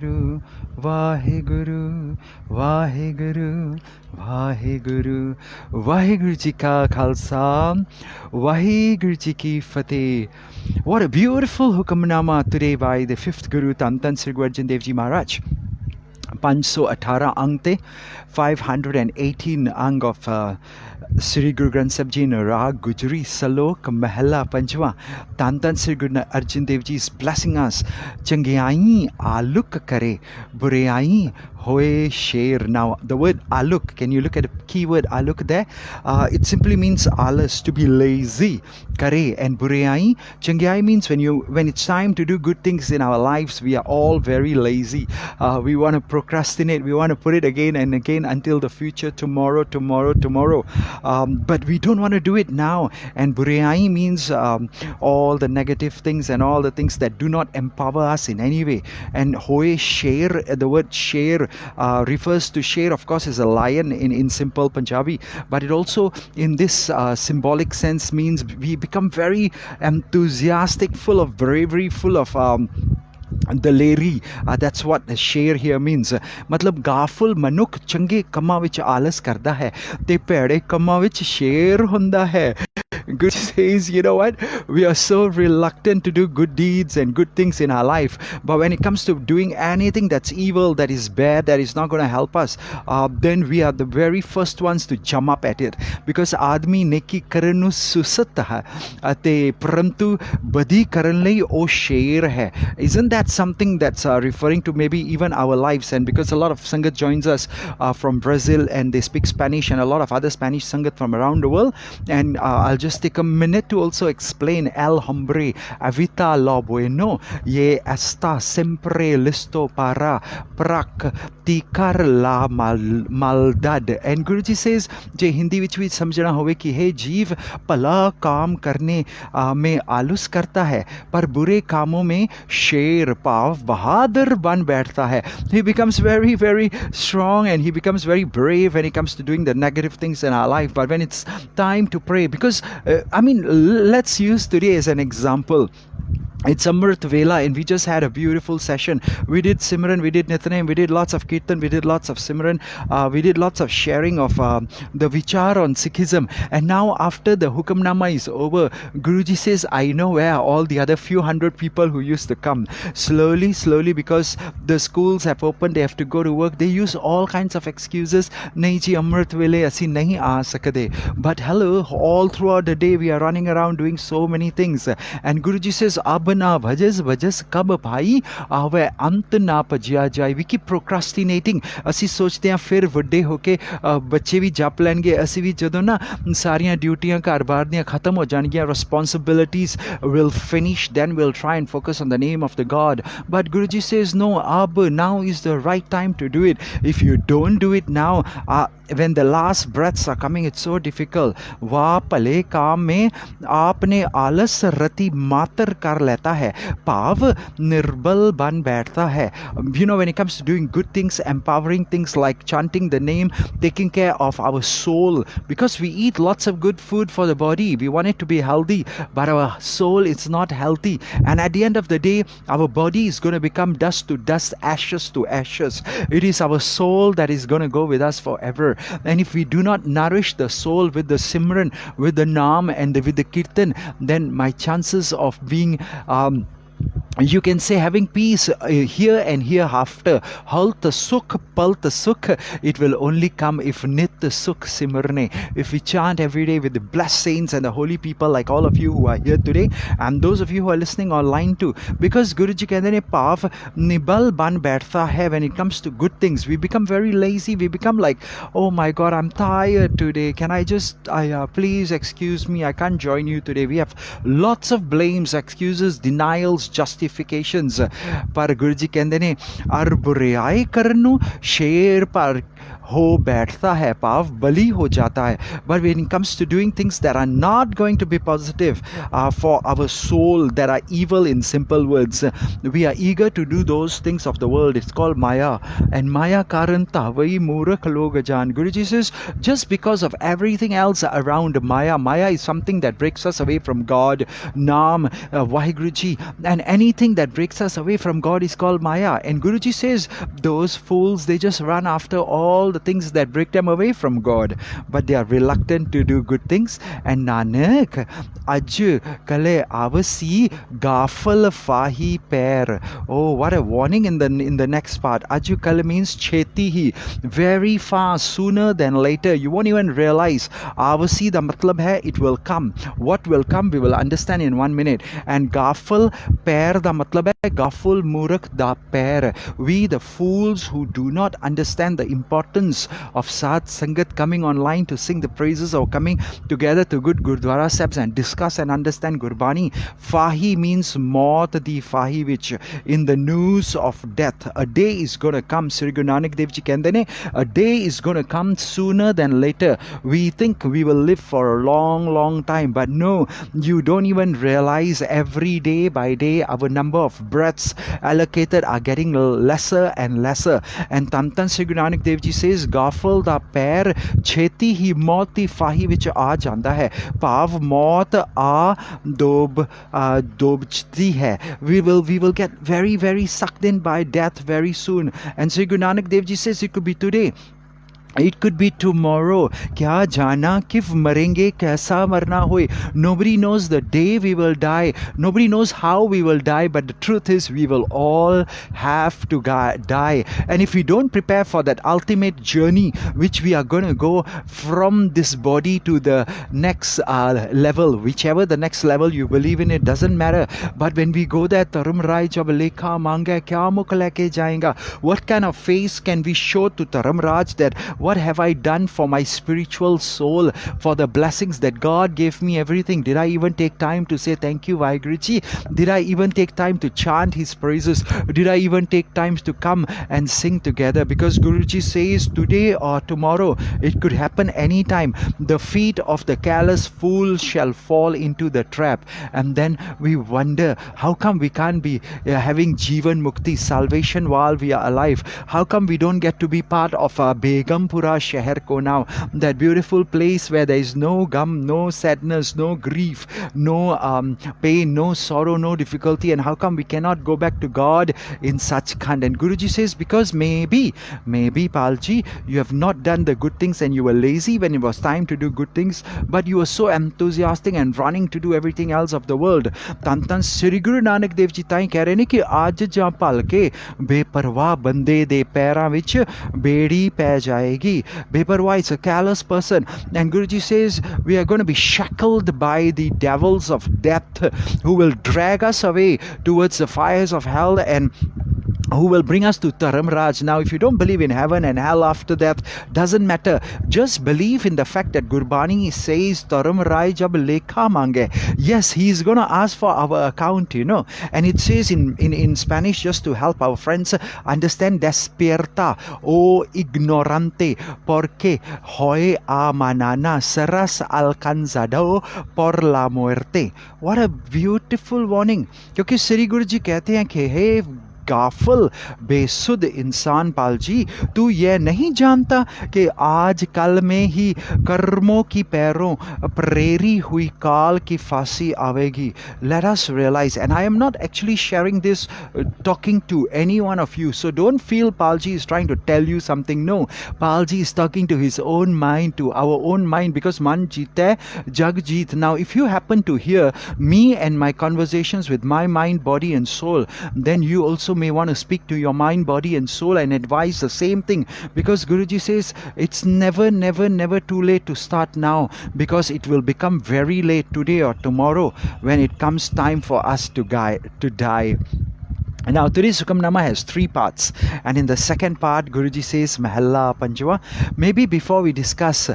Guru, Waheguru, Waheguru, Waheguru, Waheguru Ji ka Khalsa, Waheguru Ji ki Fateh. What a beautiful hukamnama today by the fifth Guru, Tan Tan Sri Guru Arjan Dev Ji Maharaj. 518 अंग थे 518 अंग of Sri Guru Granth Sahib Ji in Raag Gujari Salok Mahela Panjwa. Tan Tan Sri Guru Arjan Dev Ji is blessing us. Giaaiee aalak kare, buriaaiee hoye sher. Now the word aalak, can you look at the keyword aalak there? It simply means alas, to be lazy. Kare and buriaaiee. Giaaiee means when it's time to do good things in our lives, we are all very lazy. We want to procrastinate. We want to put it again and again until the future, tomorrow. But we don't want to do it now. And buriaaiee means all the negative things and all the things that do not empower us in any way. And hoye sher, the word sher refers to sher, of course, is a lion in simple Punjabi, but it also in this symbolic sense means we become very enthusiastic, full of bravery, full of ਦਲੇਰੀ. That's what the ਸ਼ੇਰ here means. ਮਤਲਬ ਗਾਫਲ ਮਨੁੱਖ ਚੰਗੇ ਕੰਮਾਂ ਵਿੱਚ ਆਲਸ ਕਰਦਾ ਹੈ ਤੇ ਭੈੜੇ ਕੰਮਾਂ ਵਿੱਚ ਸ਼ੇਰ ਹੁੰਦਾ ਹੈ. Guru says, you know what? We are so reluctant to do good deeds and good things in our life. But when it comes to doing anything that's evil, that is bad, that is not going to help us, then we are the very first ones to jump up at it. Because आदमी नेकी करन ਨੂੰ ਸੁਸਤ ਹੈ ਅਤੇ ਪਰੰਤੂ ਬਦੀ ਕਰਨ ਲਈ ਉਹ ਸ਼ੇਰ ਹੈ. Isn't that something that's referring to maybe even our lives? And because a lot of Sangat joins us from Brazil and they speak Spanish and a lot of other Spanish Sangat from around the world, and I'll just take a minute to also explain el hombre avita lo bueno ye está siempre listo para practicar la maldad. And Guruji says je Hindi vich vi samjhna hove ki hey jeev pala kaam karne mein alus karta hai par bure kaamon mein sher pav bahadur ban baithta hai. He becomes very, very strong and he becomes very brave when it comes to doing the negative things in our life. But when it's time to pray, because let's use today as an example. It's Amrit Vela and we just had a beautiful session. We did Simran, we did Nithanem, we did lots of Kirtan, we did lots of Simran, we did lots of sharing of the Vichar on Sikhism. And now after the Hukamnama is over, Guruji says, I know where all the other few hundred people who used to come. Slowly, because the schools have opened, they have to go to work, they use all kinds of excuses. Nahi ji, Amrit Vele, asi nahi aa sakade. But hello, all throughout the day we are running around doing so many things. And Guruji says, na भजस कब भाई आवे अंत ना पजिया जाए. We keep procrastinating. ਅਸੀਂ ਸੋਚਦੇ ਹਾਂ ਫਿਰ ਵੱਡੇ ਹੋ ਕੇ ਬੱਚੇ ਵੀ ਜਪ ਲੈਣਗੇ, ਅਸੀਂ ਵੀ ਜਦੋਂ ਨਾ ਸਾਰੀਆਂ ਡਿਊਟੀਆਂ ਘਰ-ਬਾਰ ਦੀਆਂ ਖਤਮ ਹੋ ਜਾਣਗੀਆਂ, responsibilities will finish, then we'll try and focus on the name of the God. But Guruji says no, now is the right time to do it. If you don't do it now, when the last breaths are coming, it's so difficult. वाह भले काम में आपने आलस रति मातर कर लेता है, भाव निर्बल बन बैठता है. You know, when it comes to doing good things, empowering things like chanting the name, taking care of our soul, because we eat lots of good food for the body, we want it to be healthy, but our soul is not healthy. And at the end of the day, our body is going to become dust to dust, ashes to ashes. It is our soul that is going to go with us forever. And if we do not nourish the soul with the Simran, with the Naam and with the Kirtan, then my chances of being you can say having peace here and hereafter, halt sukh palt sukh, it will only come if nit sukh simrne, if we chant every day with the blessed saints and the holy people like all of you who are here today and those of you who are listening online too. Because Guruji कहते हैं पाव nibble बन बैठता है. When it comes to good things, we become very lazy. We become like, oh my God, I'm tired today, can I just please excuse me, I can't join you today. We have lots of blames, excuses, denials, justifications. पर गुरु जी कहते ने अर बुराई करन नू शेर पर हो बैठता है, पाव बली हो जाता है. But when it comes to doing things that are not going to be positive for our soul, that are evil, in simple words, we are eager to do those things of the world. It's called Maya. And Maya karanta vai murakh log jaan. Guruji says, just because of everything else around Maya is something that breaks us away from God, Naam, Waheguru Ji, and any anything that breaks us away from God is called Maya. And Guruji says, those fools, they just run after all the things that break them away from God, but they are reluctant to do good things. And Nanak, Aj kale avasi gafal fahi pair. Oh, what a warning in the next part. Aju kale means cheti hi, very fast, sooner than later. You won't even realize. Avasi, the matlab hai, it will come. What will come, we will understand in 1 minute. And gafal pair, the matlab hai gaful murak da pair. We, the fools who do not understand the importance of Sat Sangat, coming online to sing the praises or coming together to good Gurdwara Sabs and discuss and understand Gurbani. Fahi means maut di fahi, which in the news of death, a day is going to come. Sri Guru Nanak Dev Ji kende ne, a day is going to come sooner than later. We think we will live for a long time, but no, you don't even realize every day by day our number of breaths allocated are getting lesser and lesser. And Tantan Sri Guru Nanak Dev Ji says, Gafal da pair cheti hi mauti fahi, which aa janda hai. Pav maut a dobchti hai. We will get very sucked in by death very soon. And Sri Guru Nanak Dev Ji says, it could be today, it could be tomorrow. Kya jana kif marenge, kaisa marna hoy. Nobody knows the day we will die. Nobody knows how we will die. But the truth is, we will all have to die. And if we don't prepare for that ultimate journey, which we are going to go from this body to the next level, whichever the next level you believe in, it doesn't matter. But when we go there, Tarum Rai jab lekha manga, kya mukh leke jayega. What kind of face can we show to Taram Raj that what have I done for my spiritual soul, for the blessings that God gave me, everything? Did I even take time to say thank you, Waheguru Ji? Did I even take time to chant his praises? Did I even take time to come and sing together? Because Guruji says today or tomorrow, it could happen anytime. The feet of the careless fool shall fall into the trap. And then we wonder, how come we can't be having Jivan Mukti, salvation, while we are alive? How come we don't get to be part of our Begum Pura Sheher ko now, that beautiful place where there is no gum, no sadness, no grief, no pain, no sorrow, no difficulty? And how come we cannot go back to God in such kind? And Guruji says, because maybe Palji, you have not done the good things and you were lazy when it was time to do good things, but you were so enthusiastic and running to do everything else of the world. Tantan Sri Guru Nanak Dev Ji tai keh rahe ne ki aaj ja pal ke beparwa bande de paira vich bedi pੈ jayegi. Beparwa is a callous person. And Guruji says we are going to be shackled by the devils of death who will drag us away towards the fires of hell and who will bring us to Taramraj. Now, if you don't believe in heaven and hell after death, doesn't matter. Just believe in the fact that Gurbani says Taramraj jab lekha mange. Yes, he is going to ask for our account, you know. And it says in Spanish, just to help our friends understand, despierta, o ignorante, porque hoy a manana serás alcanzado por la muerte. What a beautiful warning. क्योंकि श्री गुरु जी कहते हैं कि हे गाफिल बेसुध इंसान पालजी, तू ये नहीं जानता कि आज कल में ही कर्मों की पैरों प्रेरी हुई काल की फांसी आवेगी. Let us realize, and I am not actually sharing this talking to any one of you, so don't feel Palji is trying to tell you something. No, Palji is talking to his own mind, to our own mind, because man jeete jag jeet. Now, if you happen to hear me and my conversations with my mind, body and soul, then you also may want to speak to your mind, body and soul and advise the same thing, because Guruji says it's never too late to start now, because it will become very late today or tomorrow when it comes time for us to die. Now, today's Hukamnama has 3 parts, and in the second part, Guruji says Mahalla Panjwa. Maybe before we discuss,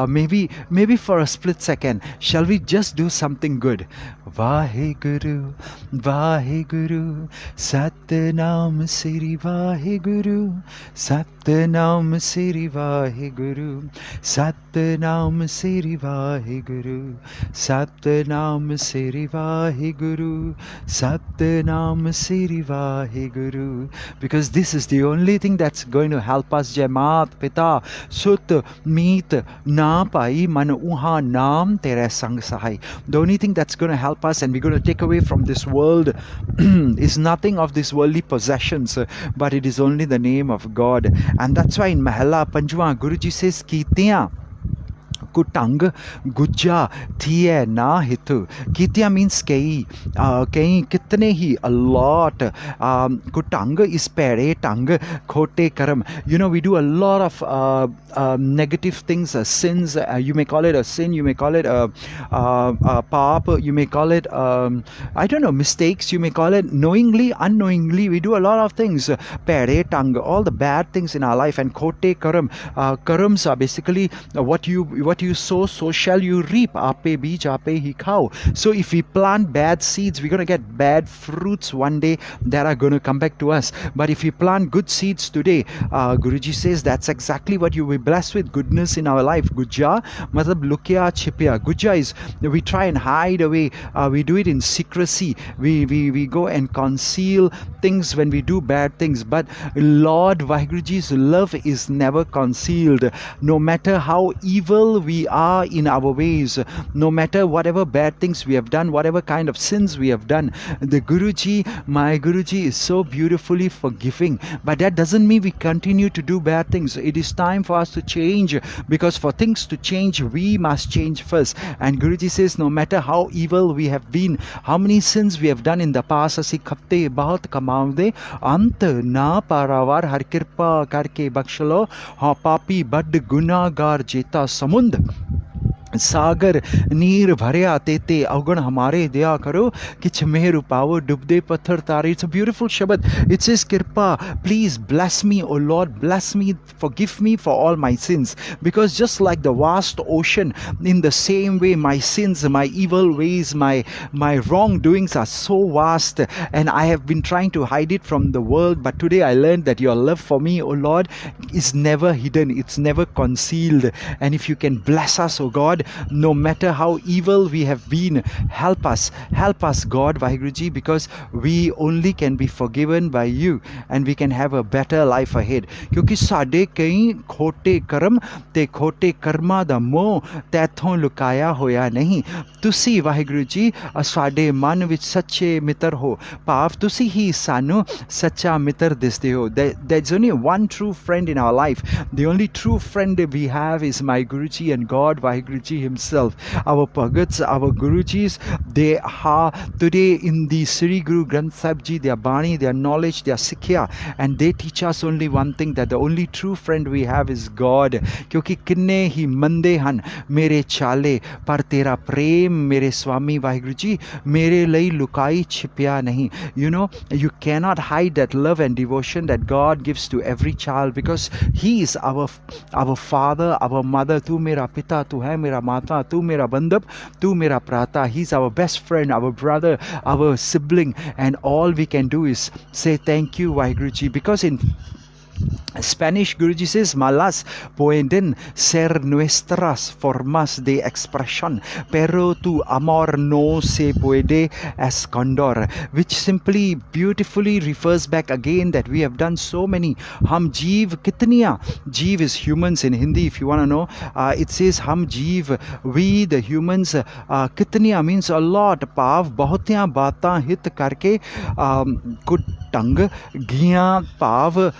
maybe for a split second, shall we just do something good? Waheguru, Waheguru, Satnam Sri Waheguru, Satnam Sri Waheguru, Satnam Sri Waheguru, Satnam Sri Waheguru, Satnam Sri Waheguru. Waheguru, because this is the only thing that's going to help us. Jai Mat Pita Sut Meet Na Pai Man Uha Naam Tere Sang Sahai. The only thing that's going to help us and we're going to take away from this world is nothing of these worldly possessions, but it is only the name of God. And that's why in Mahela Panjwa, Guruji says, Kitiyan Kutang Gujja Thiye Na Hitu. Kitya means kei, kitne hi, a lot. Kutang is pere tang, khote karam. You know, we do a lot of negative things, sins. You may call it a sin, you may call it a paap, you may call it, I don't know, mistakes, you may call it knowingly, unknowingly. We do a lot of things. Pere tang, all the bad things in our life. And khote karam. Karams are basically what you sow, so shall you reap. Ape beej, ape hi khao. So if we plant bad seeds, we're going to get bad fruits one day that are going to come back to us. But if we plant good seeds today, Guruji says that's exactly what you will be blessed with, goodness in our life. Gujja, matlab lukya chipya. Gujja is we try and hide away. We do it in secrecy. We go and conceal things when we do bad things. But Lord Waheguru Ji's love is never concealed. No matter how evil we are in our ways, no matter whatever bad things we have done, whatever kind of sins we have done, the Guruji, my Guruji, is so beautifully forgiving. But that doesn't mean we continue to do bad things. It is time for us to change, because for things to change, we must change first. And Guruji says, no matter how evil we have been, how many sins we have done in the past, asi khapte bahut kamaavde, ant na paravar har kirpa karke bakshalo, ha papi bad gunagar jeta samund सागर नीर भरया तेते अवगुण हमारे दया करो किछ मेहर पावो डुबदे पत्थर तारे. It's a beautiful shabad. It says, Kirpa, please bless me, O Lord, bless me, forgive me for all my sins. Because just like the vast ocean, in the same way my sins, my evil ways, my wrongdoings are so vast, and I have been trying to hide it from the world. But today I learned that your love for me, O Lord, is never hidden, it's never concealed. And if you can bless us, O God, no matter how evil we have been, help us God Waheguru Ji, because we only can be forgiven by you and we can have a better life ahead. क्योंकि साडे कई खोटे कर्म ते खोटे कर्मा दा मोह तैथों लुकाया होया नहीं. तुसी वाहिगुरु जी साडे मन विच सच्चे मित्र हो, भाव तुसी ही सानू सच्चा मित्र दिसदे हो. There's only one true friend in our life. The only true friend we have is my Guruji and God Waheguru Ji himself. Our Bhagats, our Gurujis, they are today in the Sri Guru Granth Sahib Ji, their Bani, their knowledge, their Sikhya, and they teach us only one thing, that the only true friend we have is God. क्योंकि किन्ने ही मंदे हन मेरे चाले पर तेरा प्रेम मेरे स्वामी वाहिगुरु जी मेरे लई लुकाई छिपया नहीं. You know, you cannot hide that love and devotion that God gives to every child, because He is our father, our mother. तू मेरा पिता, तू है मेरा माता, तू मेरा बंधप, तू मेरा प्राता. He's our best friend, our brother, our sibling, and all we can do is say thank you, Waheguru Ji. Because in Spanish, Guruji says, malas pueden ser nuestras formas de expresión, pero tu amor no se puede esconder, which simply beautifully refers back again that we have done so many. Hum jeev kitniya, jeev is humans in Hindi, if you want to know. It says hum jeev, we the humans, kitniya means a lot, pav bahutya bata hit karke kutang giya pav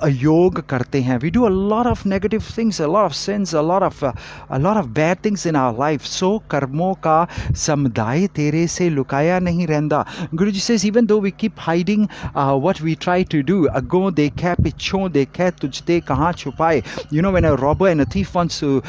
योग करते हैं. We do a lot of negative things, a lot of sins, a lot of bad things in our life. So कर्मों का समुदाय तेरे से लुकाया नहीं रहता. Guruji says, even though we keep hiding what we try to do, अगों देखै पिछों देखै तुझते कहाँ छुपाए. You know, when a robber and a thief wants to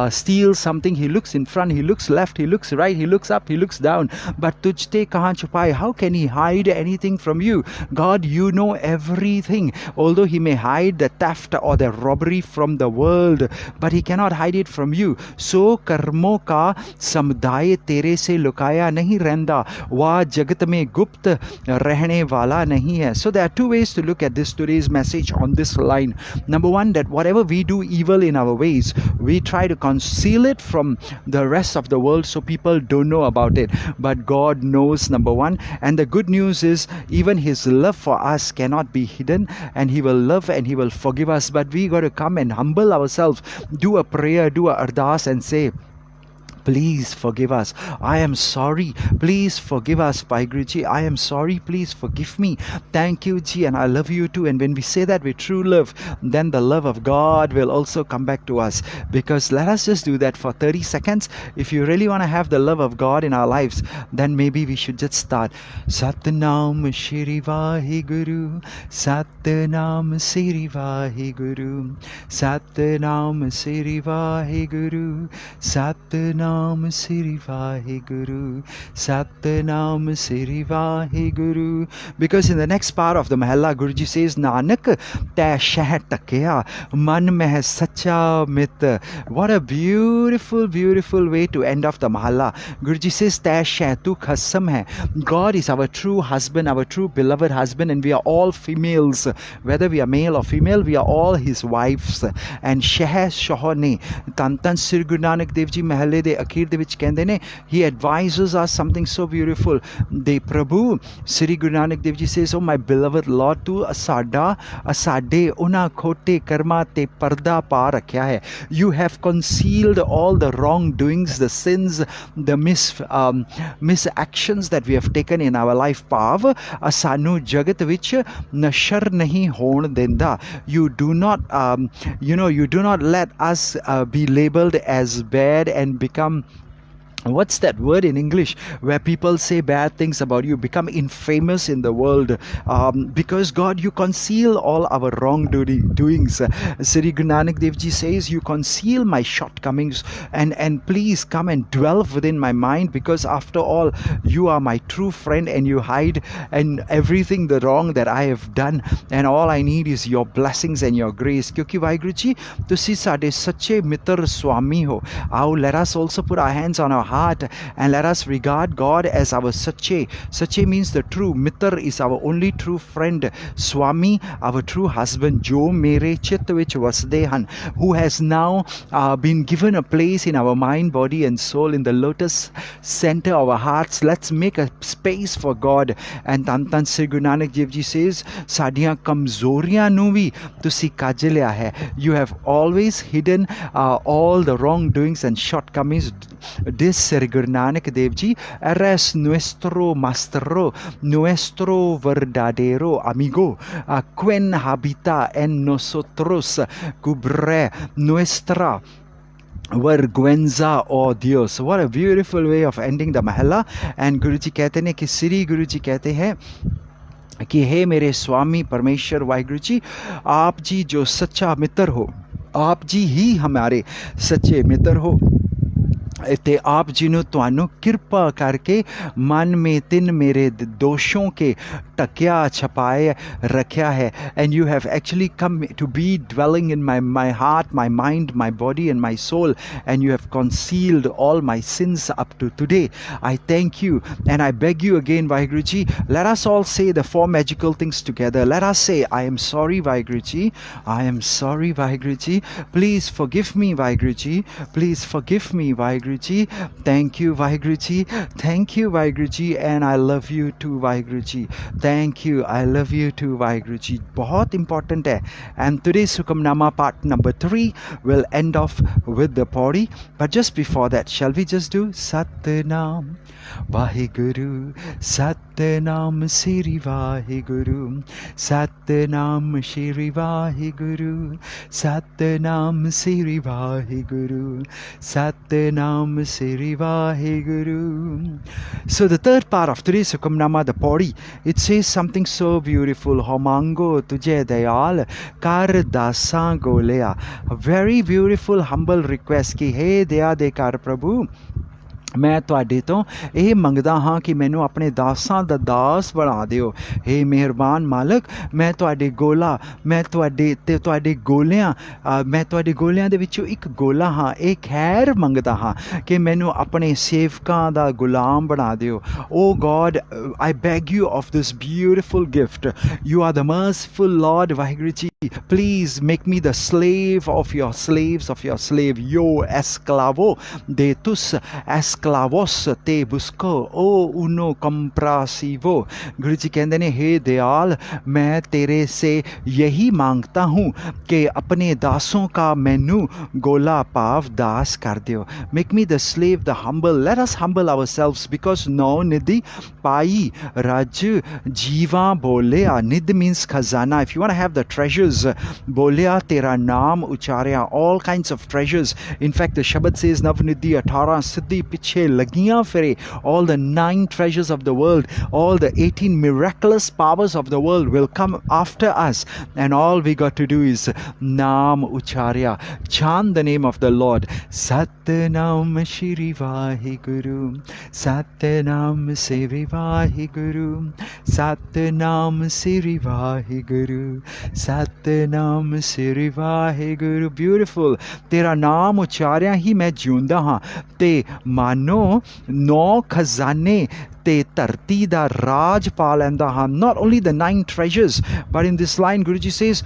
steal something, he looks in front, he looks left, he looks right, he looks up, he looks down. But तुझते कहाँ छुपाए, how can he hide anything from you? God, you know everything. Although he may hide the theft or the robbery from the world, but he cannot hide it from you. So कर्मों का समुदाय तेरे से लुकाया नहीं रहता, वह जगत में गुप्त रहने वाला नहीं है. So there are two ways to look at this today's message on this line. Number one, that whatever we do evil in our ways, we try to conceal it from the rest of the world so people don't know about it. But God knows, number one. And the good news is, even His love love for us cannot be hidden, and He will love and He will forgive us. But we got to come and humble ourselves, do a prayer, do a ardas, and say, please forgive us. I am sorry. Please forgive us, Waheguru Ji. I am sorry. Please forgive me. Thank you, Ji, and I love you too. And when we say that with true love, then the love of God will also come back to us. Because let us just do that for 30 seconds. If you really want to have the love of God in our lives, then maybe we should just start. Satnam Shri Waheguru, Satnam Shri Waheguru, Satnam Shri Waheguru, Satnam Shri Waheguru, Satnam Shri Waheguru. Because in the next part of the Mahalla, Guruji says, Nanak teh sheh takya, man meh sacha mit. What a beautiful, beautiful way to end off the Mahalla. Guruji says, teh sheh, tu khasam hai. God is our true husband, our true beloved husband, and we are all females. Whether we are male or female, we are all his wives. And sheh shoh ne, Tan Sri Guru Nanak Dev Ji Mahalle de ਅਖੀਰ ਦੇ ਵਿੱਚ ਕਹਿੰਦੇ ਨੇ, he advises us something so beautiful. ਦੇ ਪ੍ਰਭੂ Sri Guru Nanak Dev Ji says, oh my beloved Lord, ਤੂੰ ਸਾਡੇ ਉਹਨਾਂ ਖੋਟੇ ਕਰਮਾਂ ਤੇ ਪਰਦਾ ਪਾ ਰੱਖਿਆ ਹੈ. You have concealed all the wrongdoings, the sins, the misactions that we have taken in our life. ਭਾਵ ਸਾਨੂੰ ਜਗਤ ਵਿੱਚ ਨਸ਼ਰ ਨਹੀਂ ਹੋਣ ਦਿੰਦਾ. You do not let us be labeled as bad and become, what's that word in English where people say bad things about you, become infamous in the world, because God, you conceal all our wrongdoings. Sri Guru Nanak Dev Ji says, you conceal my shortcomings, and please come and dwell within my mind, because after all you are my true friend, and you hide and everything the wrong that I have done, and all I need is your blessings and your grace. Kyunki Waheguru Ji, ਤੁਸੀਂ ਸਾਡੇ ਸੱਚੇ ਮਿੱਤਰ ਸਵਾਮੀ ਹੋ. Now let us also put our hands on our heart and let us regard God as our sache. Sache means the true. Mitr is our only true friend. Swami, our true husband. Jo mere chit vich vasde han, who has now been given a place in our mind, body and soul, in the lotus center of our hearts. Let's make a space for God. And Tan Sri Guru Nanak Dev Ji says, Sadiyan kamzoriyan nu vi tusi kaj liya hai. You have always hidden all the wrongdoings and shortcomings. This Sri Guru Nanak Dev Ji, eres nuestro maestro, nuestro verdadero amigo, quien habita en nosotros, cubre nuestra vergüenza, oh Dios. What a beautiful way of ending the Mahalla. And Guruji कहते हैं कि श्री गुरुजी कहते हैं कि हे मेरे स्वामी परमेश्वर वाहिगुरु जी, आप जी जो सच्चा मित्र हो, आप जी ही हमारे सच्चे मित्र हो, ਤੇ ਆਪ ਜੀ ਨੂੰ ਤੁਹਾਨੂੰ ਕਿਰਪਾ ਕਰਕੇ ਮਨ ਮੇ ਤਿੰਨ ਮੇਰੇ ਦੋਸ਼ੋਂ ਕੇ ਟਕਿਆ ਛਪਾਏ ਰੱਖਿਆ ਹੈ. And you have actually come to be dwelling in my heart, my mind, my body and my soul, and you have concealed all my sins up to today. I thank you and I beg you again, Waheguru Ji, let us all say the four magical things together. Let us say, I am sorry, Waheguru Ji. I am sorry, Waheguru Ji. Please forgive me, Waheguru Ji. Please forgive me, Waheguru Ji. Thank you, Waheguru Ji. Thank you, Waheguru Ji. And I love you too, Waheguru Ji. Thank you. I love you too, Waheguru Ji. बहुत important है. And today's Hukamnama part number 3 will end off with the Pauri. But just before that, shall we just do Satnam Waheguru, Satnam Shri Waheguru, Satnam Shri Waheguru, Satnam Shri Waheguru, Satnam Shri Waheguru. So the third part of today's Hukamnama, the Pauri, it says something so beautiful. Homango tujhe dayal kar dasan golea. A very beautiful humble request ki hey daya dekar Prabhu, ਮੈਂ ਤੁਹਾਡੇ ਤੋਂ ਇਹ ਮੰਗਦਾ ਹਾਂ ਕਿ ਮੈਨੂੰ ਆਪਣੇ ਦਾਸਾਂ ਦਾ ਦਾਸ ਬਣਾ ਦਿਓ. ਹੇ ਮਿਹਰਬਾਨ ਮਾਲਕ, ਮੈਂ ਤੁਹਾਡੇ ਗੋਲਿਆਂ ਦੇ ਵਿੱਚੋਂ ਇੱਕ ਗੋਲਾ ਹਾਂ. ਇਹ ਖੈਰ ਮੰਗਦਾ ਹਾਂ ਕਿ ਮੈਨੂੰ ਆਪਣੇ ਸੇਵਕਾਂ ਦਾ ਗੁਲਾਮ ਬਣਾ ਦਿਓ. Oh God, I beg you of this beautiful gift. You are the merciful Lord, Waheguru Ji. Please make me the slave of your slaves of your slave. Yo esclavo de tus esclavos te busco o uno comprasivo. गुरु जी कहते ने हे दयाल मैं तेरे से यही मांगता हूँ कि अपने दासों का मैनू गोला पाव दास कर दियो. Make me the slave, the humble. Let us humble ourselves, because no nidhi pai raj jiva bolya. Nidhi means khazana. If you want to have the treasures, bolya tera naam ucharya, all kinds of treasures. In fact, the Shabad says Navnidhi 18 siddhi piche lagiyan fere. All the 9 treasures of the world, all the 18 miraculous powers of the world will come after us, and all we got to do is naam ucharya, chant the name of the Lord. Satnam Shri Waheguru, Satnam Shri Waheguru, Satnam Shri Waheguru, Satnam Shri Waheguru. Beautiful. Tera naam ucharya hi main jiunda haan te mano 9 khazane te tarti da raj pa lenda haan. Not only the 9 treasures, but in this line Guruji says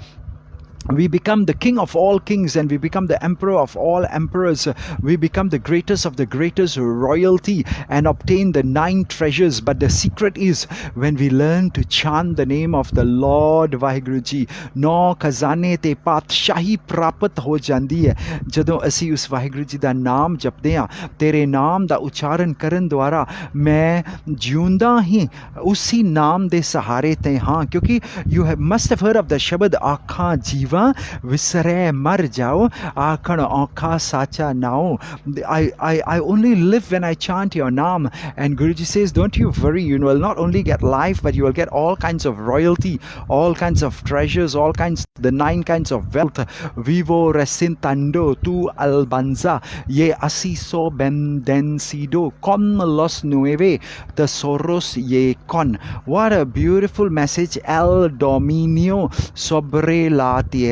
we become the king of all kings, and we become the emperor of all emperors. We become the greatest of the greatest royalty and obtain the 9 treasures. But the secret is when we learn to chant the name of the Lord. Waheguru Ji, 9 khazane te paatशाही प्राप्त हो ਜਾਂਦੀ है ਜਦੋਂ ਅਸੀਂ ਉਸ ਵਾਹਿਗੁਰੂ ਜੀ ਦਾ ਨਾਮ ਜਪਦੇ ਹਾਂ. ਤੇਰੇ ਨਾਮ ਦਾ ਉਚਾਰਨ ਕਰਨ ਦੁਆਰਾ ਮੈਂ ਜਿਉਂਦਾ ਹੀ ਉसी ਨਾਮ ਦੇ ਸਹਾਰੇ ਤੇ ਹਾਂ. ਕਿਉਂਕਿ you must have heard of the ਸ਼ਬਦ ਆਖਾਂ ਜੀਵਾ visare mar jao akhan ankha sacha nao. I only live when I chant your naam. And Guruji says, don't you worry, you will not only get life, but you will get all kinds of royalty, all kinds of treasures, all kinds, the 9 kinds of wealth. Vivo resintando tu albanza ye asiso bendencido con los nueve tesoros ye con. What a beautiful message. El dominio sobre la tierra.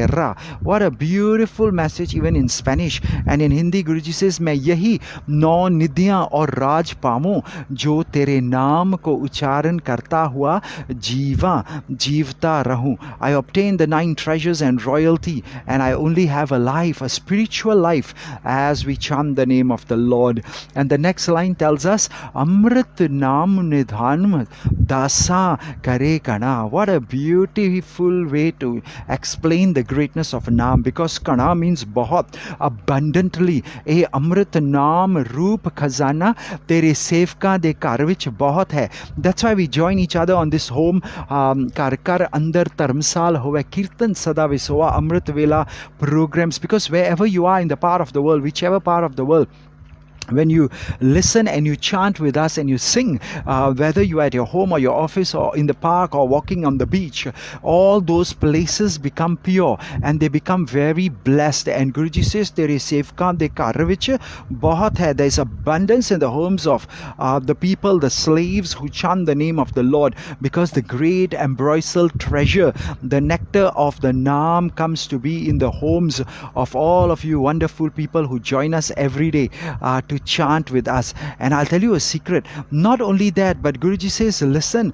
What a beautiful message, even in Spanish. And in Hindi, Guruji says, मैं यही 9 निधियां और राज पाऊं जो तेरे नाम को उच्चारण करता हुआ जीवता रहूं. I obtain the 9 treasures and royalty, and I only have a life, a spiritual life, as we chant the name of the Lord. And the next line tells us, Amrit naam nidhan dasa kare kana. What a beautiful way to explain the greatness of naam, because kana means bahut, abundantly. ए अमृत नाम रूप खजाना तेरे सेवका दे घर विच बहुत है. That's why we join each other on this home कर कर अंदर धर्मसाल होवे कीर्तन सदा विसोआ अमृत वेला programs, because wherever you are in the part of the world, whichever part of the world, when you listen and you chant with us and you sing, whether you are at your home or your office or in the park or walking on the beach, all those places become pure and they become very blessed. And Guruji says there is safeguard de ghar vich bahut hai. There is abundance in the homes of the people, the slaves who chant the name of the Lord, because the great ambrosial treasure, the nectar of the Naam, comes to be in the homes of all of you wonderful people who join us every day to chant with us. And I'll tell you a secret. Not only that, but Guruji says, listen,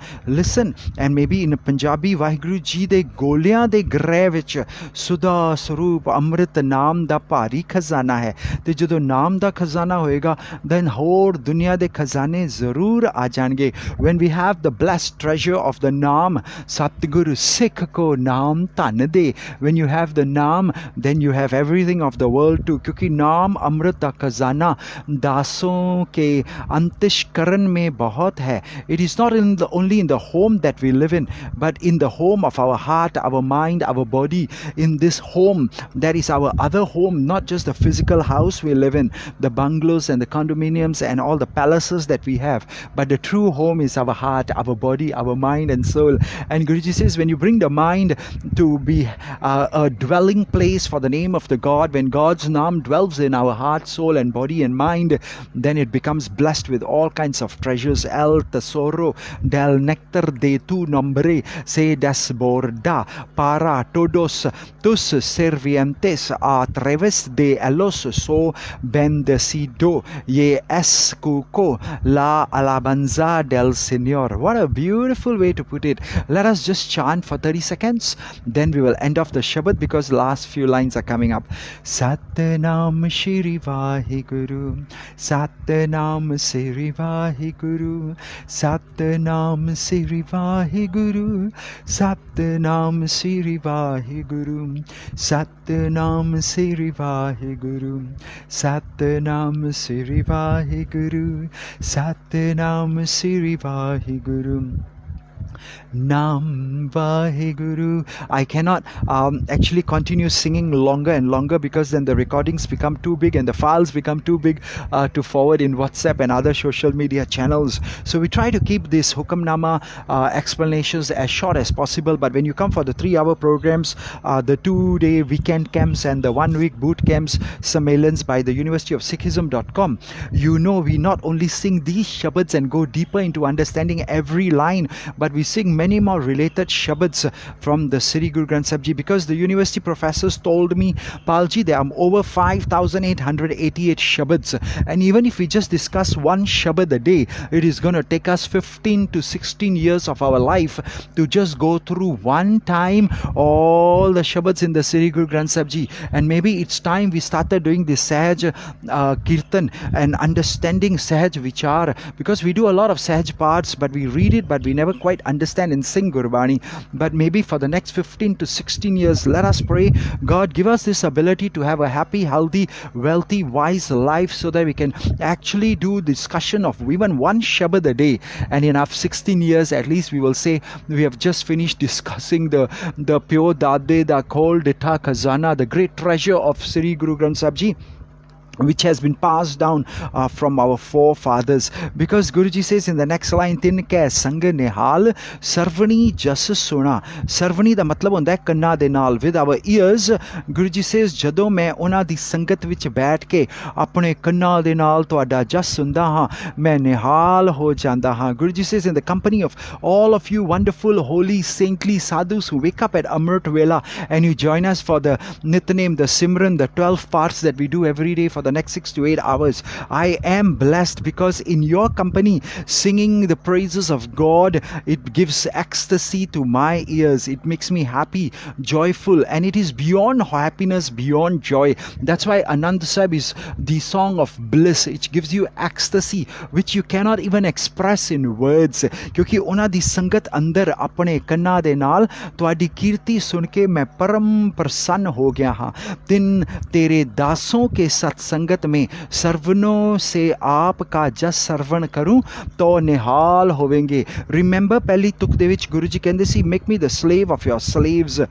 and maybe in Punjabi, Waheguru Ji de goliyan de greh vich Sudha Swaroop Amrit Naam da bhari khazana hai. Te jadon naam da khazana hoega, then hor dunya de khazane zarur aa jange. When we have the blessed treasure of the Naam, Satguru Sikh ko naam tan de. When you have the Naam, then you have everything of the world too. Kyunki Naam Amrit da khazana दासों के अंतष्करण में बहुत है. It is not only in the home that we live in, but in the home of our heart, our mind, our body. In this home, that is our other home, not just the physical house we live in, the bungalows and the condominiums and all the palaces that we have, but the true home is our heart, our body, our mind and soul. And Guruji says, when you bring the mind to be a dwelling place for the name of the God, when God's Naam dwells in our heart, soul and body and mind, mind, then it becomes blessed with all kinds of treasures. El tesoro del nectar de tu nombre se desborda para todos tus servientes a través de los so bendecido y escucho la alabanza del Señor. What a beautiful way to put it. Let us just chant for 30 seconds. Then we will end off the Shabad because the last few lines are coming up. Satnam Shri Waheguru, Satnam Shri Waheguru, Satnam Shri Waheguru, Satnam Shri Waheguru, Satnam Shri Waheguru, Satnam Shri Waheguru, Satnam Shri Waheguru. Nam Waheguru. I cannot actually continue singing longer and longer because then the recordings become too big and the files become too big to forward in WhatsApp and other social media channels. So we try to keep these Hukamnama explanations as short as possible. But when you come for the 3-hour programs, the 2-day weekend camps and the 1-week boot camps, Sammelans by the University of Sikhism.com, you know we not only sing these Shabads and go deeper into understanding every line, but we sing many more related Shabads from the Sri Guru Granth Sahib Ji, because the university professors told me, Palji, there are over 5,888 Shabads, and even if we just discuss one Shabad a day, it is going to take us 15 to 16 years of our life to just go through one time all the Shabads in the Sri Guru Granth Sahib Ji. And maybe it's time we started doing this Sahaj Kirtan and understanding Sahaj Vichar, because we do a lot of Sahaj parts, but we read it, but we never quite understand and sing Gurbani. But maybe for the next 15 to 16 years, let us pray, God, give us this ability to have a happy, healthy, wealthy, wise life so that we can actually do discussion of even one Shabad a day. And in our 16 years, at least we will say we have just finished discussing the pure Dade, the Khol Ditha Khazana, the great treasure of Sri Guru Granth Sahib Ji, which has been passed down from our forefathers. Because Guruji says in the next line, Tin ke sang nihal sarvani jas suna. Sarvani da matlab hunda hai kanna de naal, with our ears. Guruji says jadon main ਉਹਨਾਂ ਦੀ ਸੰਗਤ ਵਿੱਚ ਬੈਠ ਕੇ ਆਪਣੇ ਕੰਨਾਂ ਦੇ ਨਾਲ ਤੁਹਾਡਾ ਜਸ ਸੁਣਦਾ ਹਾਂ, ਮੈਂ ਨਿਹਾਲ ਹੋ ਜਾਂਦਾ ਹਾਂ. Guruji says in the company of all of you wonderful, holy, saintly sadhus who wake up at Amrit Vela and you join us for the Nitnem, the Simran, the 12 parts that we do every day for the next 6 to 8 hours. I am blessed because in your company, singing the praises of God, it gives ecstasy to my ears. It makes me happy, joyful, and it is beyond happiness, beyond joy. That's why Anand Sahib is the song of bliss. It gives you ecstasy which you cannot even express in words. क्योंकि ਉਹਨਾਂ ਦੀ ਸੰਗਤ ਅੰਦਰ ਆਪਣੇ ਕੰਨਾਂ ਦੇ ਨਾਲ ਤੁਹਾਡੀ ਕੀਰਤੀ ਸੁਣ ਕੇ ਮੈਂ ਪਰਮ ਪ੍ਰਸੰਨ ਹੋ ਗਿਆ ਹਾਂ. ਤਿੰਨ ਤੇਰੇ ਦਾਸੋं के सत्संग संगत में सर्वनों से आपका जस सर्वण करूं तो निहाल होवेंगे. रिमेंबर पहली तुक दे विच गुरु जी कहंदे सी, make me the slave of your slaves.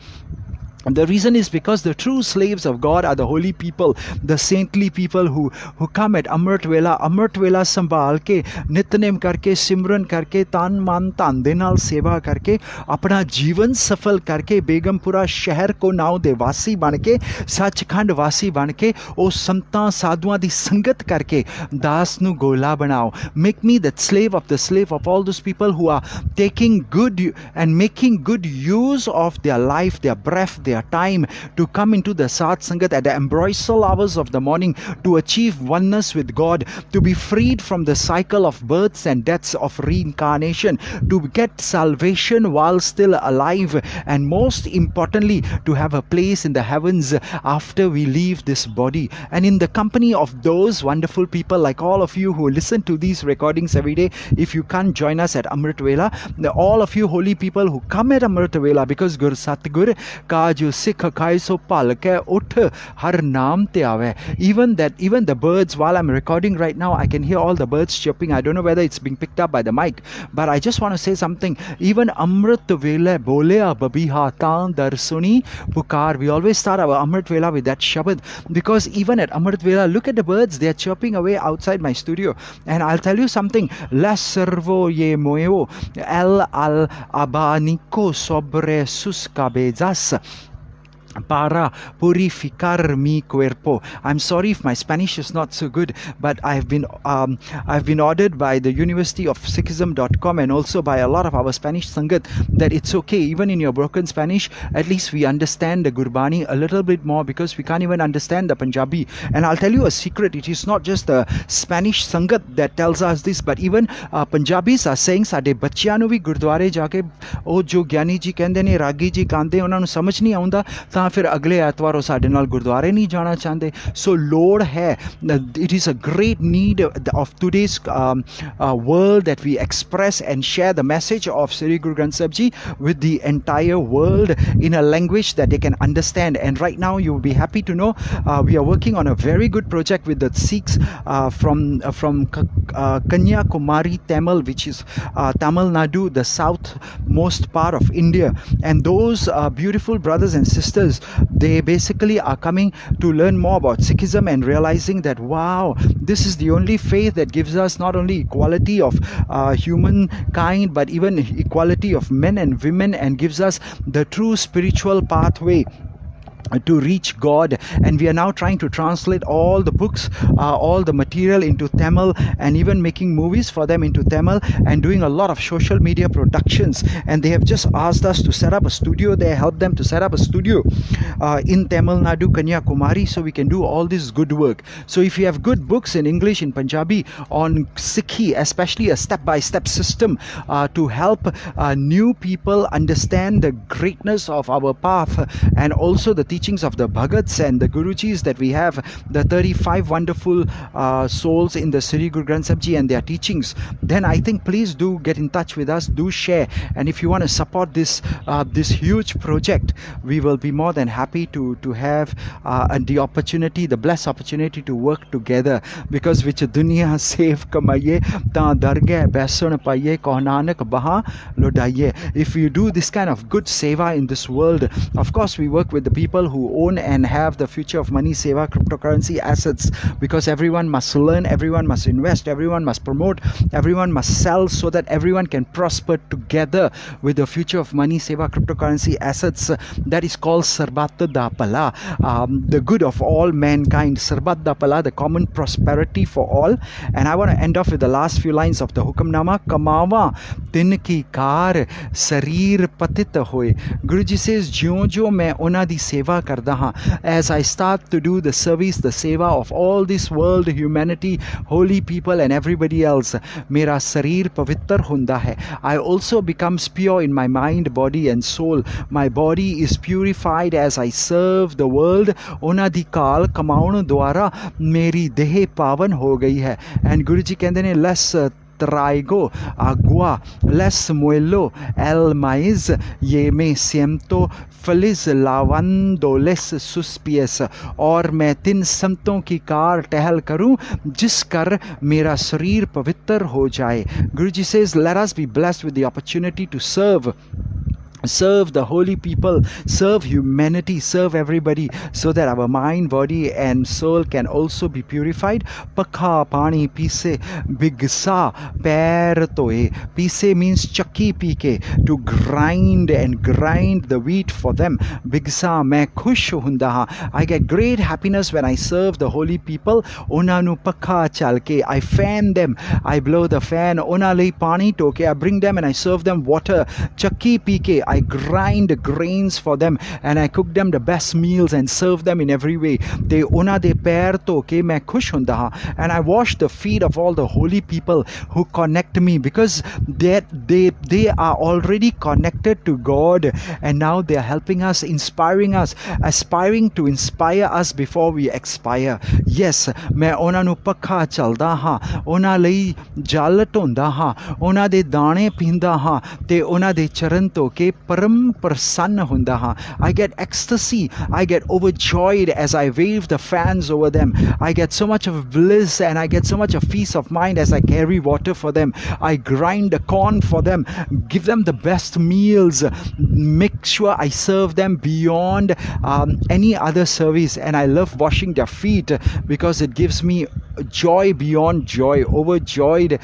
And the reason is because the true slaves of God are the holy people, the saintly people who come at Amrit Vela संभाल के नितनेम करके सिमरन करके तान मान तान दे नाल सेवा करके अपना जीवन सफल करके बेगमपुरा शहर को नाव दे वासी बन के सचखंड वासी बन के ओ संतां साधुआं दी संगत करके दास नु गोला बनाओ. Make me the slave of all those people who are taking good and making good use of their life, their breath, their time to come into the Sat Sangat at the ambrosial hours of the morning to achieve oneness with God, to be freed from the cycle of births and deaths of reincarnation, to get salvation while still alive, and most importantly to have a place in the heavens after we leave this body. And in the company of those wonderful people like all of you who listen to these recordings every day, if you can't join us at Amrit Vela, all of you holy people who come at Amrit Vela, because Gur Satgur ka jo Sikh khai so pal ke uth har naam te aave. Even the birds, while I'm recording right now, I can hear all the birds chirping. I don't know whether it's being picked up by the mic, but I just want to say something. Even Amrit Vela bolea babiha taan darsuni pukar. We always start our Amrit Vela with that Shabad, because even at Amrit Vela, look at the birds, they are chirping away outside my studio. And I'll tell you something, la servo ye moeo el al abaniko sobre sus cabezas. para purificar mi cuerpo. I'm sorry if my Spanish is not so good, but I've been ordered by the University of Sikhism.com and also by a lot of our Spanish Sangat that it's okay, even in your broken Spanish, at least we understand the Gurbani a little bit more, because we can't even understand the Punjabi. And I'll tell you a secret, it is not just the Spanish Sangat that tells us this, but even Punjabis are saying ਸਾਡੇ ਬੱਚਿਆਂ ਨੂੰ ਵੀ ਗੁਰਦੁਆਰੇ ਜਾ ਕੇ ਉਹ ਜੋ ਗਿਆਨੀ ਜੀ ਕਹਿੰਦੇ ਨੇ, ਰਾਗੀ ਜੀ ਗਾਉਂਦੇ, ਉਹਨਾਂ ਨੂੰ ਸਮਝ ਨਹੀਂ ਆਉਂਦਾ, ਤਾਂ ਫਿਰ ਅਗਲੇ ਐਤਵਾਰ ਉਹ ਸਾਡੇ ਨਾਲ ਗੁਰਦੁਆਰੇ ਨਹੀਂ ਜਾਣਾ ਚਾਹੁੰਦੇ. ਸੋ ਲੋੜ ਹੈ, it is a great need of today's world that we express and share the message of Sri Guru Granth Sahib Ji with the entire world in a language that they can understand. And right now you will be happy to know we are working on a very good project with the Sikhs from Kanyakumari Tamil, which is Tamil Nadu, the southmost part of India. And those beautiful brothers and sisters, they basically are coming to learn more about Sikhism and realizing that, wow, this is the only faith that gives us not only equality of humankind, but even equality of men and women, and gives us the true spiritual pathway to reach God. And we are now trying to translate all the books, all the material into Tamil, and even making movies for them into Tamil, and doing a lot of social media productions. And they have just asked us to set up a studio. They helped them to set up a studio in Tamil Nadu, Kanyakumari, so we can do all this good work. So if you have good books in English, in Punjabi, on Sikhi, especially a step-by-step system to help new people understand the greatness of our path, and also the teachings of the Bhagats and the Gurujis that we have, the 35 wonderful souls in the Sri Guru Granth Sahib Ji and their teachings, then I think please do get in touch with us, do share. And if you want to support this huge project, we will be more than happy to have the opportunity, the blessed opportunity to work together. Because which dunya save kamaye ta dargah besun paye kohnanak baha lodaiye. If you do this kind of good seva in this world, of course we work with the people who own and have the future of money, seva, cryptocurrency assets, because everyone must learn, everyone must invest, everyone must promote, everyone must sell, so that everyone can prosper together with the future of money, seva, cryptocurrency assets. That is called Sarbat da Pala, the good of all mankind. Sarbat da Pala, the common prosperity for all. And I want to end off with the last few lines of the Hukamnama. Kamawa tin ki kar sarir patit hoye. Guruji says, jo jo main ona di seva karda ha, as I start to do the service, the seva of all this world, humanity, holy people and everybody else, mera sarir pavitr hunda hai. I also becomes pure in my mind, body and soul. My body is purified as I serve the world. Ona di kaal kamaun dwara meri dehe pavan ho gayi hai. And Guruji kehte ne, less traigo agua, les muelo el maíz, ye me siento feliz lavando les sus pies, और मैं 3 संतों की car टहल करूं जिस कर मेरा शरीर पवित्र हो जाए. Guruji says, let us be blessed with the opportunity to serve the holy people, serve humanity, serve everybody, so that our mind, body and soul can also be purified. Pakha pani pise bigsa pair toe. Pise means chakki pike, to grind and grind the wheat for them. Bigsa main khush hunda ha. I get great happiness when I serve the holy people. Ona nu pakha chalke, I fan them, I blow the fan. Ona lei pani toke, I bring them and I serve them water. Chakki pike, I grind the grains for them and I cook them the best meals and serve them in every way. They ona de pair to ke main khush hunda ha. And I wash the feet of all the holy people who connect me, because they are already connected to God, and now they are helping us, inspiring us, aspiring to inspire us before we expire. Yes, main ona nu pakha chalda ha, ona lai jal tonda ha, ona de dane pinda ha, te ona de charan to ke param prasanna hunda ha. I get ecstasy, I get overjoyed as I wave the fans over them. I get so much of bliss and I get so much of peace of mind as I carry water for them. I grind the corn for them, give them the best meals, make sure I serve them beyond any other service. And I love washing their feet because it gives me joy beyond joy, overjoyed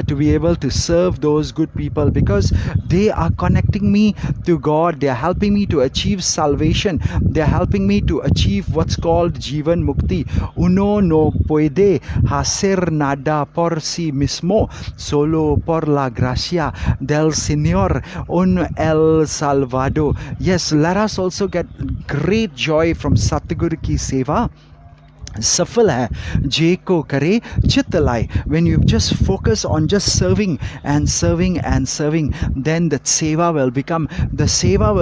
to be able to serve those good people, because they are connecting me to God. They are helping me to achieve salvation. They are helping me to achieve what's called Jivan Mukti. Uno no puede hacer nada por sí mismo, solo por la gracia del Señor un el Salvador. Yes, let us also get great joy from Satguru ki seva. सफल है जे को करे चित लाए. When you just focus on just serving and serving and serving, then the seva will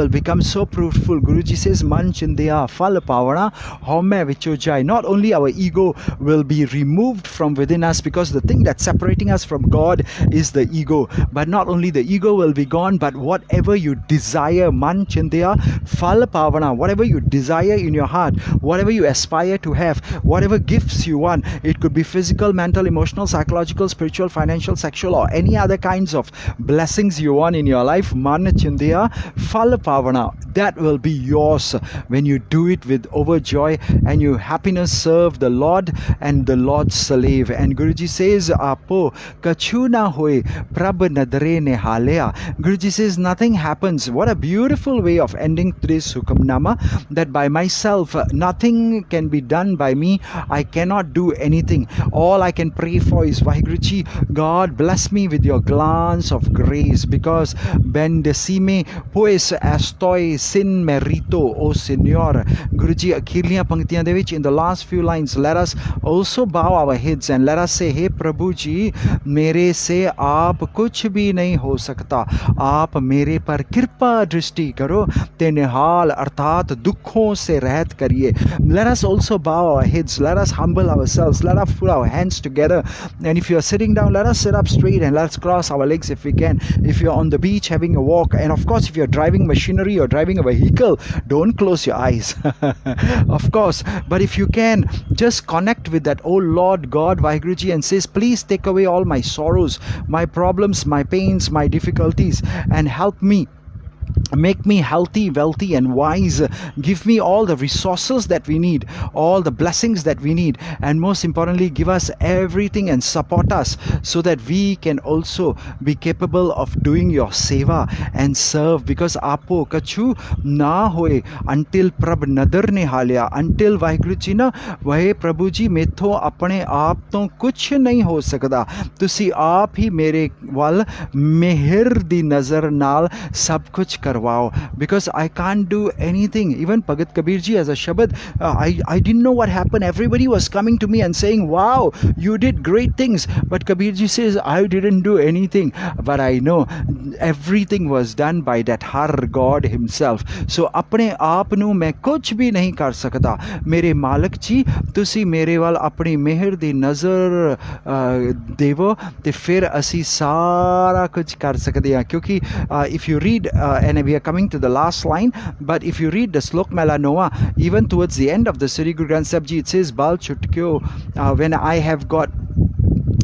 become so fruitful. Guruji says man chindeya fal pavana home vicho jai. Not only our ego will be removed from within us, because the thing that's separating us from God is the ego, but not only the ego will be gone, but whatever you desire, man chindeya fal pavana, whatever you desire in your heart, whatever you aspire to have, whatever gifts you want, it could be physical, mental, emotional, psychological, spiritual, financial, sexual, or any other kinds of blessings you want in your life, man chindeya fal pavana, that will be yours when you do it with overjoy and you happiness serve the Lord and the Lord's slave. And Guruji says apo kachu na hoye prab nadre ne halaya. Guruji says nothing happens. What a beautiful way of ending today's Hukamnama, that by myself nothing can be done by me. I cannot do anything. All I can pray for is Waheguru Ji, God bless me with your glance of grace, because bendecime pues estoy sin merito, O Señor. Guruji, akhirliyan panktiyan de vich, in the last few lines, let us also bow our heads and let us say, Hey Prabhu Ji, mere se aap kuch bhi nahi ho sakta, aap mere par kirpa drishti karo, te nihal arthat dukkhon se rahat kariye. Let us also bow our heads. Let us humble ourselves. Let us put our hands together. And if you are sitting down, let us sit up straight and let's cross our legs if we can. If you're on the beach having a walk, and of course if you're driving machinery or driving a vehicle, don't close your eyes. Of course. But if you can, just connect with that, oh Lord God, Waheguru Ji, and says, please take away all my sorrows, my problems, my pains, my difficulties, and help me. Make me healthy, wealthy and wise. Give me all the resources that we need, all the blessings that we need, and most importantly, give us everything and support us so that we can also be capable of doing your seva and serve. Because apo kachu na hoye until prab nadar ne halya, until Waheguru Ji na wahe Prabhu Ji metho apne aap to kuch nahi ho sakda, tusi aap hi mere wal mehir di nazar naal sab kuch karwao. Because I can't do anything. Even Bhagat Kabir Ji has a shabad, I didn't know what happened. Everybody was coming to me and saying, wow, you did great things. But Kabir Ji says, I didn't do anything. But I know everything was done by that Har God himself. So apne aap nu main kuch bhi nahi kar sakda. Mere Malik Ji, tusi mere wal apni mehir di nazar devo, te fir asi sara kuch kar sakde hain. Kyunki if you read, and we are coming to the last line, but if you read the Slok Mela Noah, even towards the end of the Sri Guru Granth Sahib Ji, it says, Bal Chutkyo, when I have got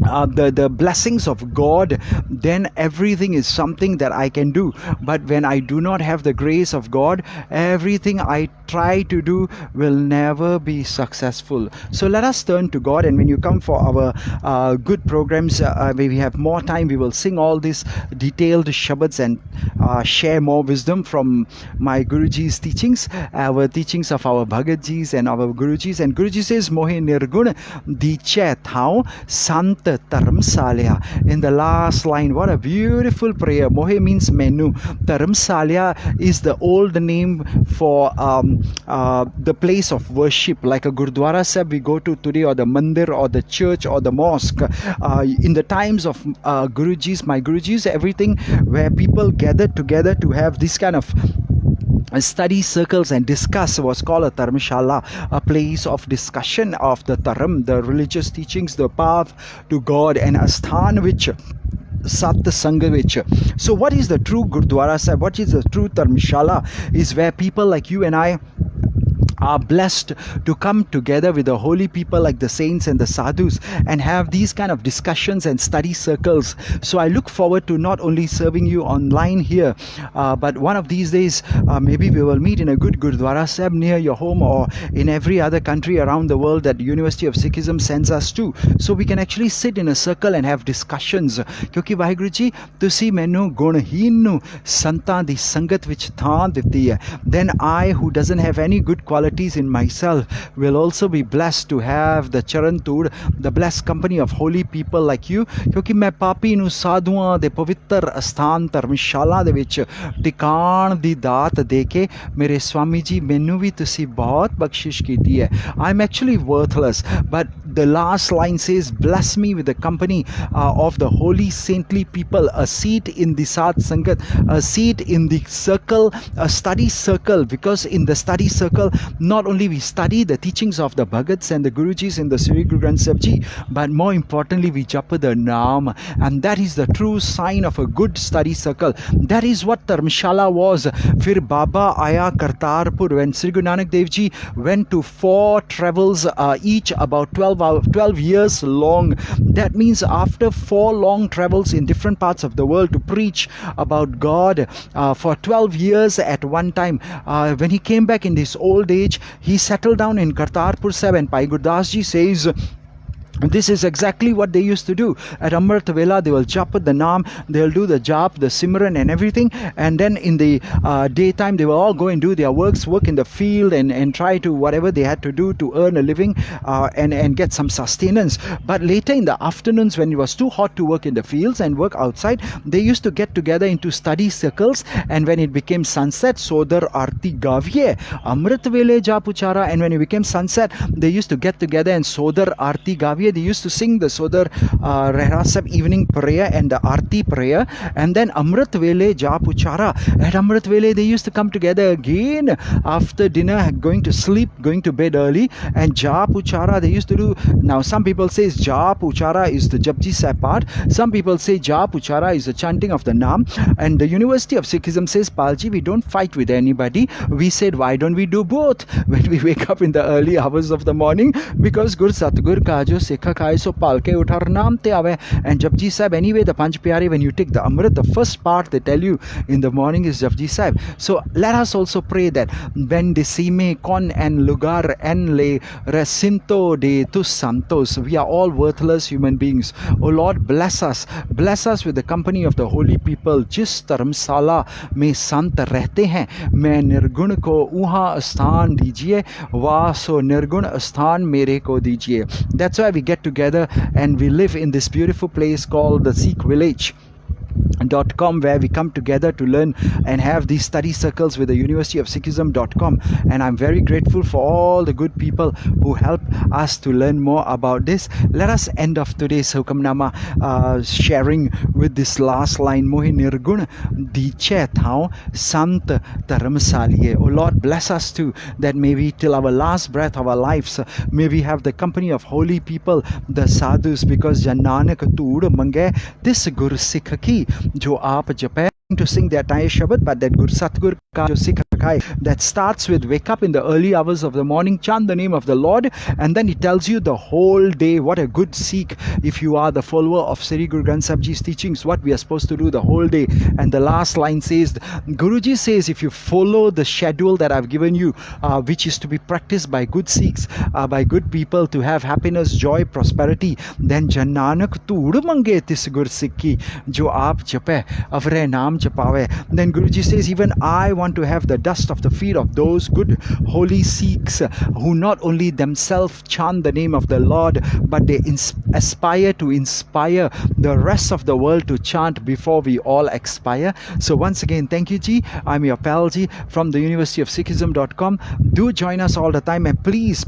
the blessings of God, then everything is something that I can do. But when I do not have the grace of God, everything I try to do will never be successful. So let us turn to God, and when you come for our good programs, when we have more time, we will sing all these detailed shabads and share more wisdom from my Guruji's teachings, our teachings of our Bhagatjis and our Gurujis. And Guruji says, Mohe nirgun diche thao sant Dharamsalya. In the last line, what a beautiful prayer. Mohe means menu. Dharamsalya is the old name for the place of worship, like a Gurdwara Sahib we go to today, or the mandir, or the church, or the mosque. In the times of Gurujis, my Gurujis, everything where people gathered together to have this kind of study circles and discuss was called a Dharmashala, a place of discussion of the Dharam, the religious teachings, the path to God, and a sthan which Sat Sangha which. So what is the true Gurdwara Sahib? What is the true Dharmashala? Is where people like you and I are blessed to come together with the holy people like the saints and the sadhus and have these kind of discussions and study circles. So I look forward to not only serving you online here, but one of these days maybe we will meet in a good Gurdwara Sahib near your home, or in every other country around the world that University of Sikhism sends us to, so we can actually sit in a circle and have discussions. Kyunki Waheguru Ji, ਤੁਸੀਂ ਮੈਨੂੰ ਗੁਣਹੀਨ ਨੂੰ ਸੰਤਾਂ ਦੀ ਸੰਗਤ ਵਿੱਚ ਥਾਂ ਦਿੱਤੀ ਹੈ, then I, who doesn't have any good qualities in myself, will also be blessed to have the charan tood, the blessed company of holy people like you. ਕਿਉਂਕਿ ਮੈਂ ਪਾਪੀ ਨੂੰ ਸਾਧੂਆਂ ਦੇ ਪਵਿੱਤਰ ਅਸਥਾਨ ਧਰਮਸ਼ਾਲਾ ਦੇ ਵਿੱਚ ਟਿਕਾਣ ਦੀ ਦਾਤ ਦੇ ਕੇ ਮੇਰੇ ਸਵਾਮੀ ਜੀ ਮੈਨੂੰ ਵੀ ਤੁਸੀਂ ਬਹੁਤ ਬਖਸ਼ਿਸ਼ ਕੀਤੀ ਹੈ. I'm actually worthless, but the last line says, bless me with the company of the holy saintly people, a seat in the Sad Sangat, a seat in the circle, a study circle, because in the study circle not only we study the teachings of the Bhagats and the Gurujis in the Sri Guru Granth Sahib Ji, but more importantly we japa the Naam, and that is the true sign of a good study circle. That is what Dharmshala was. Fir Baba Aya Kartarpur, when Sri Guru Nanak Dev Ji went to 4 travels, each about 12 years long. That means after 4 long travels in different parts of the world to preach about God for 12 years at one time, when he came back in his old age, he settled down in Kartarpur Sahib, and Bhai Gurdas Ji says, this is exactly what they used to do. At Amrit Vela, they will jap the Naam, they'll do the jap, the Simran and everything, and then in the daytime they will all go and do their works, work in the field and try to whatever they had to do to earn a living and get some sustenance. But later in the afternoons, when it was too hot to work in the fields and work outside, they used to get together into study circles, and when it became sunset, Sodar Arti Gaviye, Amrit Vele Japuchara, and when it became sunset, they used to get together and Sodar Arti Gaviye. They used to sing the Sodar Rehrasab evening prayer and the Arti prayer, and then Amrit Vele Japuchara. At Amrit Vele, they used to come together again after dinner, going to sleep, going to bed early, and Japuchara they used to do. Now, some people say Japuchara is the Japji Sahib part, some people say Japuchara is the chanting of the Naam, and the University of Sikhism says, Palji, we don't fight with anybody. We said, why don't we do both when we wake up in the early hours of the morning? Because Gur Satgur ka jo so palke uthar naam te aave. And Japji Sahib, anyway, the Panch Pyare, when you take the Amrit, the first part they tell you in the morning is Japji Sahib. So let us also pray that when decime con en lugar en le recinto de tus santos, we are all worthless human beings. Oh Lord, bless us with the company of the holy people. Jis Dharamsala mein sant rehte hain, main nirgun ko uha asthan dijiye, vaso nirgun asthan mere ko dijiye. That's why we get together and we live in this beautiful place called the Sikh village. .com, where we come together to learn and have these study circles with the University of Sikhism.com, and I'm very grateful for all the good people who help us to learn more about this. Let us end off today's Hukamnama sharing with this last line, Mohi Nirgun Diche Thao Sant Dharamsaliye. Oh Lord, bless us too, that maybe till our last breath of our lives, may we have the company of holy people, the sadhus, because Jananak Tood Mange this Gur Sikhi jo aap jape, to sing the entire Shabad, but that Gur Satgur ka jo Sikh Kai, that starts with wake up in the early hours of the morning, chant the name of the Lord, and then it tells you the whole day. What a good Sikh, if you are the follower of Sri Guru Granth Sahib Ji's teachings, what we are supposed to do the whole day. And the last line says, Guruji says, if you follow the schedule that I've given you, which is to be practiced by good Sikhs, by good people, to have happiness, joy, prosperity, then Jananak Tood Mange tis Gur Sikhi jo aap jape avre naam japawe. Then Guruji says, even I want to have the dust of the feet of those good holy Sikhs who not only themselves chant the name of the Lord, but they aspire to inspire the rest of the world to chant before we all expire. So once again, thank you Ji. I'm your pal Ji from the University of Sikhism.com. Do join us all the time, and please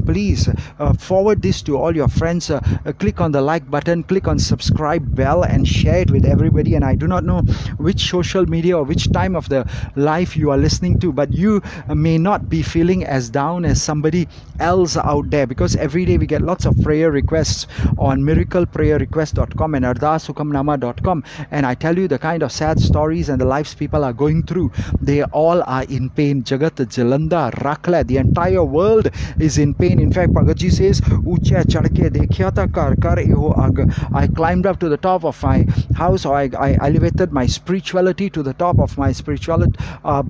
forward this to all your friends. Click on the like button, click on subscribe bell, and share it with everybody. And I do not know which social media or which time of the life you are listening to, but you may not be feeling as down as somebody else out there, because every day we get lots of prayer requests on miracleprayerrequest.com and ardashukamnama.com, and I tell you the kind of sad stories and the lives people are going through. They all are in pain. Jagat Jalanda Rakla, the entire world is in pain. In fact, Bhagavad says, Uche chadke dekhya ta kar eho ag. I climbed up to the top of my house, or I elevated my spirituality to the top of my spiritual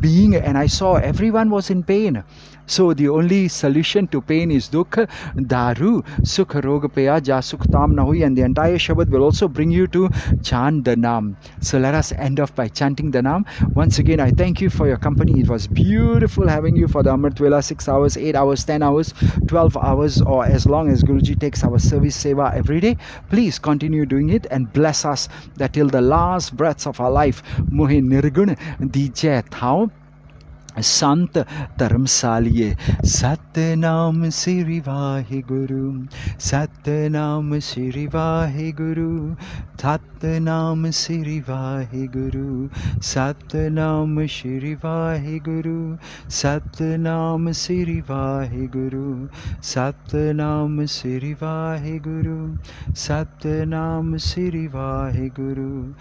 being, and I saw everyone was in pain. So the only solution to pain is dukh, daru, sukh rog paya ja sukh tam na hui, and the entire Shabad will also bring you to chant the Nam. So let us end off by chanting the Nam. Once again, I thank you for your company. It was beautiful having you for the Amrit Vela, 6 hours, 8 hours, 10 hours, 12 hours, or as long as Guruji takes our service Sewa every day. Please continue doing it and bless us that till the last breaths of our life, Mohe Nirgun Dije Thao Sant धर्मशालिए Satnam Shri Waheguru Satnam Shri Waheguru Satnam Shri Waheguru Satnam Shri Waheguru Satnam Shri Waheguru Satnam Shri Waheguru Satnam Shri Waheguru